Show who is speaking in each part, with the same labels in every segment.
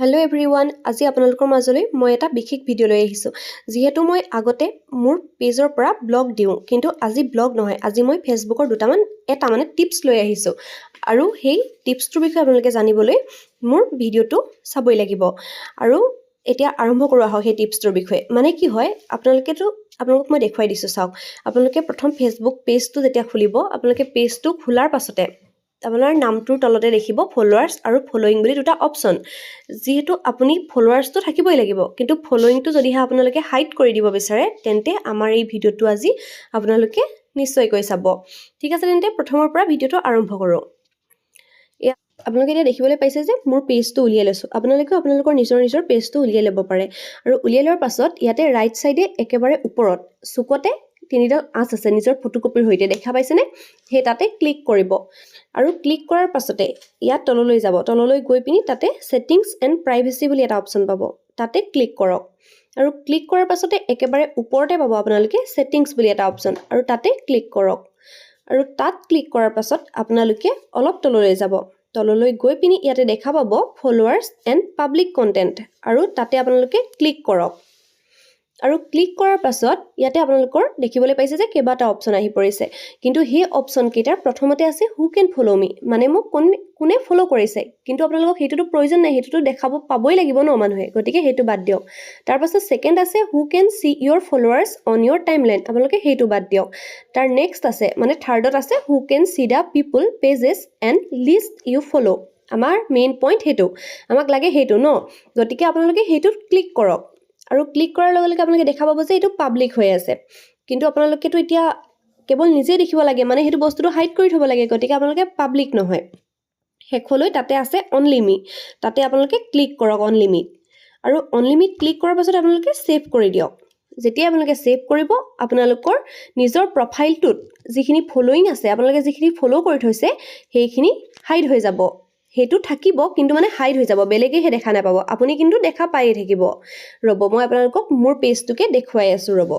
Speaker 1: Hello' everyone, আজি আপোনালোকৰ মাজলৈ মই এটা বিশেষ ভিডিঅ' লৈ আহিছোঁ। যিহেতু মই আগতে মোৰ পেজৰ পৰা ব্লগ দিওঁ, কিন্তু আজি ব্লগ নহয়, আজি মই ফেচবুকৰ এটা টিপছ লৈ আহিছোঁ। আৰু সেই টিপছটোৰ বিষয়ে আপোনালোকে জানিবলৈ মোৰ ভিডিঅ'টো চাবই লাগিব। আৰু এতিয়া আৰম্ভ কৰোঁ আহক সেই টিপছটোৰ বিষয়ে। মানে কি হয়, আপোনালোকক মই দেখুৱাই দিছোঁ, চাওক। আপোনালোকে প্ৰথম ফেচবুক পেজটো যেতিয়া খুলিব, আপোনালোকে পেজটো খোলাৰ পাছতে আপোনাৰ নামটোৰ তলতে দেখিব ফলোৱাৰ্ছ আৰু ফলোয়িং বুলি দুটা অপশ্যন। যিহেতু আপুনি ফলোৱাৰ্ছটো থাকিবই লাগিব, কিন্তু ফলোয়িংটো যদিহে আপোনালোকে হাইড কৰি দিব বিচাৰে, তেন্তে আমাৰ এই ভিডিঅ'টো আজি আপোনালোকে নিশ্চয়কৈ চাব। ঠিক আছে, তেন্তে প্ৰথমৰ পৰা ভিডিঅ'টো আৰম্ভ কৰোঁ। আপোনালোকে এতিয়া দেখিবলৈ পাইছে যে মোৰ পেজটো উলিয়াই লৈছোঁ। আপোনালোকেও আপোনালোকৰ নিজৰ পেজটো উলিয়াই ল'ব পাৰে। আৰু উলিয়াই লোৱাৰ পাছত ইয়াতে ৰাইট চাইডে একেবাৰে ওপৰত চুকতে তিনিডাল আঁচ আছে নিজৰ ফটোকপিৰ সৈতে, দেখা পাইছেনে? সেই তাতে ক্লিক কৰিব। আৰু ক্লিক কৰাৰ পাছতে ইয়াত তললৈ যাব, তললৈ গৈ পিনি তাতে ছেটিংছ এণ্ড প্ৰাইভেচি বুলি এটা অপশ্যন পাব, তাতে ক্লিক কৰক। আৰু ক্লিক কৰাৰ পাছতে একেবাৰে ওপৰতে পাব আপোনালোকে ছেটিংছ বুলি এটা অপশ্যন, আৰু তাতে ক্লিক কৰক। আৰু তাত ক্লিক কৰাৰ পাছত আপোনালোকে অলপ তললৈ যাব, তললৈ গৈ পিনি ইয়াতে দেখা পাব ফলোৱাৰ্ছ এণ্ড পাব্লিক কণ্টেণ্ট, আৰু তাতে আপোনালোকে ক্লিক কৰক। আৰু ক্লিক কৰাৰ পাছত ইয়াতে আপোনালোকৰ দেখিবলৈ পাইছে যে কেইবাটা অপশ্যন আহি পৰিছে, কিন্তু সেই অপশ্যন কেইটাৰ প্ৰথমতে আছে হু কেন ফ'ল' মি, মানে মোক কোনে ফ'ল' কৰিছে। কিন্তু আপোনালোকক সেইটোতো প্ৰয়োজন নাই, সেইটোতো দেখাব পাবই লাগিব ন মানুহে, গতিকে সেইটো বাদ দিয়ক। তাৰপাছত ছেকেণ্ড আছে who can see your followers on your timeline লাইন, আপোনালোকে সেইটো বাদ দিয়ক। তাৰ নেক্সট আছে থাৰ্ডত আছে who can see the people pages and list you follow'. আমাৰ মেইন পইণ্ট সেইটো, আমাক লাগে সেইটো ন, গতিকে আপোনালোকে সেইটোত ক্লিক কৰক। আৰু ক্লিক কৰাৰ লগে লগে আপোনালোকে দেখা পাব যে এইটো পাব্লিক হৈ আছে, কিন্তু আপোনালোকেতো এতিয়া কেৱল নিজেই দেখিব লাগে, মানে সেইটো বস্তুটো হাইড কৰি থ'ব লাগে, গতিকে আপোনালোকে পাব্লিক নহয়। শেষলৈ তাতে আছে অনলি মি, তাতে আপোনালোকে ক্লিক কৰক অনলি মিত। আৰু অনলি মিত ক্লিক কৰাৰ পাছত আপোনালোকে ছেভ কৰি দিয়ক। যেতিয়া আপোনালোকে ছেভ কৰিব, আপোনালোকৰ নিজৰ প্ৰফাইলটোত যিখিনি ফলোয়িং আছে, আপোনালোকে যিখিনি ফ'ল' কৰি থৈছে, সেইখিনি হাইড হৈ যাব। সেইটো থাকিব, কিন্তু হাইড হৈ যাব, বেলেগেহে দেখা নাপাব, আপুনি কিন্তু দেখা পায়ে থাকিব। ৰ'ব, মই আপোনালোকক মোৰ পেজটোকে দেখুৱাই আছোঁ, ৰ'ব।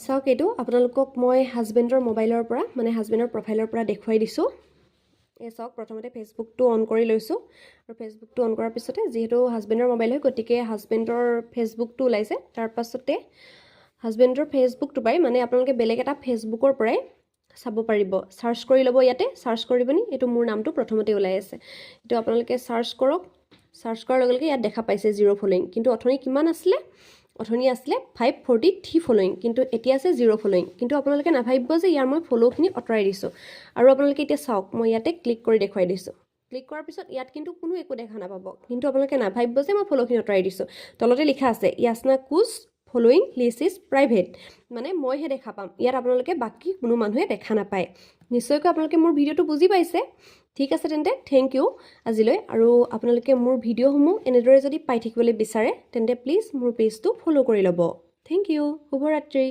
Speaker 1: চাওক, এইটো আপোনালোকক মই হাজবেণ্ডৰ মোবাইলৰ পৰা, হাজবেণ্ডৰ প্ৰফাইলৰ পৰা দেখুৱাই দিছোঁ। চাওক, প্ৰথমতে ফেচবুকটো অন কৰি লৈছোঁ, আৰু ফেচবুকটো অন কৰাৰ পিছতে যিহেতু হাজবেণ্ডৰ মোবাইল হয়, গতিকে হাজবেণ্ডৰ ফেচবুকটো ওলাইছে। তাৰ পাছতে হাজবেণ্ডৰ ফেচবুকটো পাই আপোনালোকে বেলেগ এটা ফেচবুকৰ পৰাই চাব পাৰিব। চাৰ্চ কৰি ল'ব, ইয়াতে চাৰ্চ কৰি পিনি এইটো মোৰ নামটো প্ৰথমতে ওলাই আছে, এইটো আপোনালোকে চাৰ্চ কৰক। চাৰ্চ কৰাৰ লগে লগে ইয়াত দেখা পাইছে 0 ফলোয়িং, কিন্তু অথনি কিমান আছিলে? অথনি আছিলে 543 ফলোয়িং, কিন্তু এতিয়া আছে 0 ফলোয়িং। কিন্তু আপোনালোকে নাভাবিব যে ইয়াৰ মই ফ'ল'খিনি আঁতৰাই দিছোঁ। আৰু আপোনালোকে এতিয়া চাওক, মই ইয়াতে ক্লিক কৰি দেখুৱাই দিছোঁ। ক্লিক কৰাৰ পিছত ইয়াত কিন্তু কোনো একো দেখা নাপাব, কিন্তু আপোনালোকে নাভাবিব যে মই ফ'ল'খিনি আঁতৰাই দিছোঁ। তলতে লিখা আছে য়াচনা কুছ ফলোয়িং লিষ্ট ইজ প্ৰাইভেট, মইহে দেখা পাম, ইয়াত আপোনালোকে বাকী কোনো মানুহে দেখা নাপায়। নিশ্চয়কৈ আপোনালোকে মোৰ ভিডিঅ'টো বুজি পাইছে। ঠিক আছে, তেন্তে থেংক ইউ আজিলৈ। আৰু আপোনালোকে মোৰ ভিডিঅ'সমূহ এনেদৰে যদি পাই থাকিবলৈ বিচাৰে, তেন্তে প্লিজ মোৰ পেজটো ফ'ল' কৰি ল'ব। থেংক ইউ, শুভৰাত্ৰি।